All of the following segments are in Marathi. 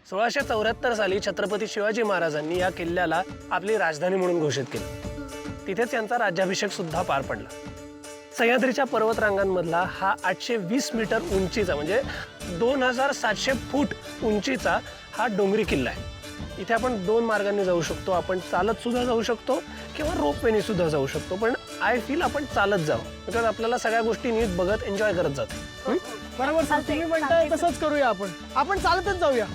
1674 साली छत्रपती शिवाजी महाराजांनी या किल्ल्याला आपली राजधानी म्हणून घोषित केलं. तिथेच यांचा राज्याभिषेक सुद्धा पार पडला. सह्याद्रीच्या पर्वतरांगांमधला हा 820 मीटर उंचीचा म्हणजे 2700 फूट उंचीचा हा डोंगरी किल्ला आहे. इथे आपण 2 मार्गांनी जाऊ शकतो. आपण चालत सुद्धा जाऊ शकतो किंवा रोपवेने सुद्धा जाऊ शकतो. पण आय फील आपण चालत जाऊ, बिकॉज आपल्याला सगळ्या गोष्टी नीट बघत एन्जॉय करत जातो. बरोबर सर, तुम्ही म्हणताय तसंच करूया. आपण चालतच जाऊया.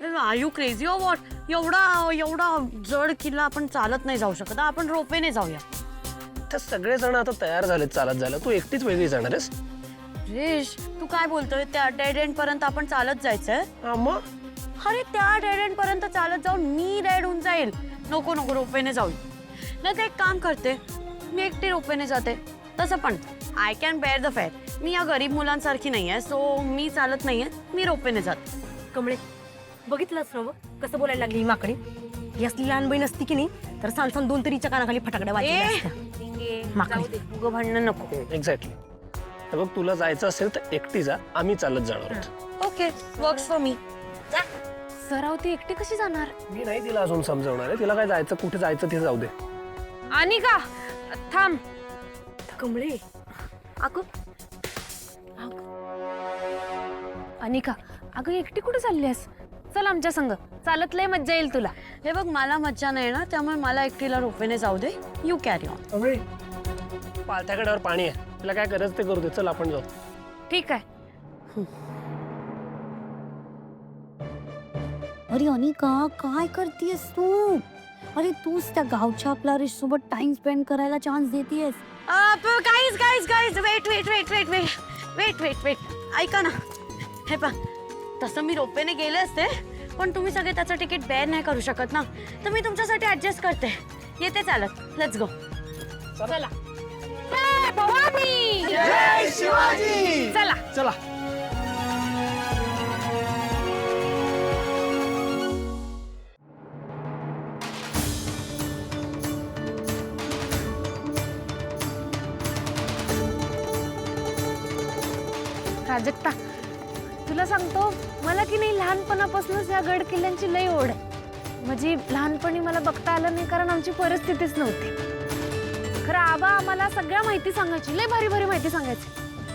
No are you crazy or what? एवढा जड किल्ला आपण चालत नाही जाऊ शकत. आपण रोपवेने जाऊया. तर सगळेजण आता तयार झालेत चालत जायला. तू एकटीच वेगळी जाणार आहेस? रेश, तू काय बोलतोय? त्या डेड एंड पर्यंत आपण चालत जायचंय? मग अरे त्या डेड एंड पर्यंत चालत जाऊन मी डेड होऊन जाईल. नको रोपवेने जाऊ. नाही तर एक काम करते, मी एकटी रोपवेने जाते. तसं पण I can bear the fare. मी या गरीब मुलांसारखी नाहीये, सो मी चालत नाहीये. मी रोपवेने जाते. कमळे, बघितलंच ना मग कसं बोलायला लागली ही माकडी. ही असली लहान बहीण असती की नाही तर सांग 2 तरीच्या कानाखाली फटाकड्या वाजल्या असत्या. माकडी उगं भांडणं नको. एक्झॅक्टली. तर बघ, तुला जायचं असेल तर एकटी जा, आम्ही चालत जाणार आहोत. Okay, works for me. सराव ती एकटी कशी जाणार? मी नाही तिला अजून समजवणार आहे. तिला काय जायचं, कुठे जायचं ते जाऊ दे. अनिका थांब. कमळे अगं अनिका, अगं एकटी कुठे चाललीस? चल आमच्या संग, चालत लय मज्जा येईल तुला. हे बघ, मला मज्जा नाही येणार, त्यामुळे मला एकटीला रोपवेने जाऊ दे. You carry on. पाळथ्याकड्यावर पाणी आहे, तिला काय करायचं ते करू दे. चल आपण जाऊ. ठीक आहे. अरे अनिका, काय करतेस तू? अरे तूच त्या गावच्या आपल्या सोबत टाइम स्पेंड करायला चान्स देतेस. Guys wait. ऐका ना, हे पहा, तसं मी रोपवेने गेले असते, पण तुम्ही सगळे त्याचं तिकीट बेअर नाही करू शकत ना, तर मी तुमच्यासाठी ऍडजस्ट करते. येते चालत. Let's go. चला. जय भवानी, जय शिवाजी. चला. प्राजक्ता, तुला सांगतो, मला की नाही लहानपणापासूनच या गड किल्ल्यांची लई ओढ आहे. म्हणजे लहानपणी मला बघता आलं नाही, कारण आमची परिस्थितीच नव्हती. खरं आबा आम्हाला सगळ्या माहिती सांगायची, लई भारी माहिती सांगायची.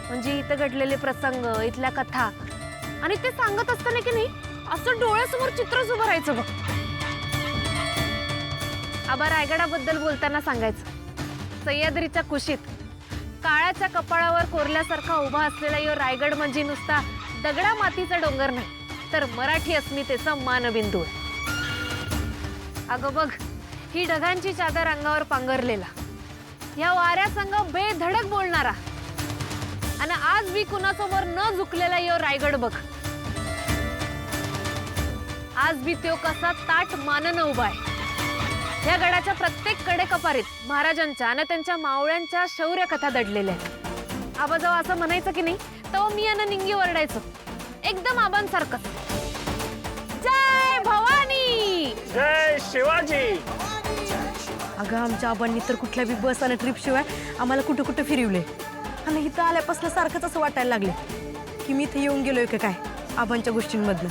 म्हणजे इथं घडलेले प्रसंग, इथल्या कथा. आणि ते सांगत असताना की नाही असं डोळ्यासमोर चित्रच उभं राहायचं बघ. आबा रायगडाबद्दल बोलताना सांगायचं, सह्याद्रीच्या कुशीत काळाच्या कपाळावर कोरल्यासारखा उभा असलेला यो रायगड म्हणजे नुसता दगडा मातीचा डोंगर नाही, तर मराठी अस्मितेचा मानबिंदू आहे. अगं बघ, ही ढगांची चादर अंगावर पांघरलेला, या वाऱ्यासंग बेधडक बोलणारा, आणि आज बी कुणासमोर न झुकलेला यो रायगड बघ. आज बी त्यो कसा ताट मानन उभा आहे. या गडाच्या प्रत्येक कडेकपारीत महाराजांच्या आणि त्यांच्या मावळ्यांच्या शौर्य कथा दडलेल्या आहेत. आबा जेव्हा असं म्हणायचं की नाही, तेव्हा मी यांना निंगी ओरडायचो, एकदम आबांसारखं. जय भवानी, जय शिवाजी. अगं आमच्या आबांनी तर कुठल्या बी बस आणि ट्रिप शिवाय आम्हाला कुठं फिरवले. आणि इथं आल्यापासून सारखंच असं वाटायला लागले की मी इथे येऊन गेलोय का काय आबांच्या गोष्टींमधनं.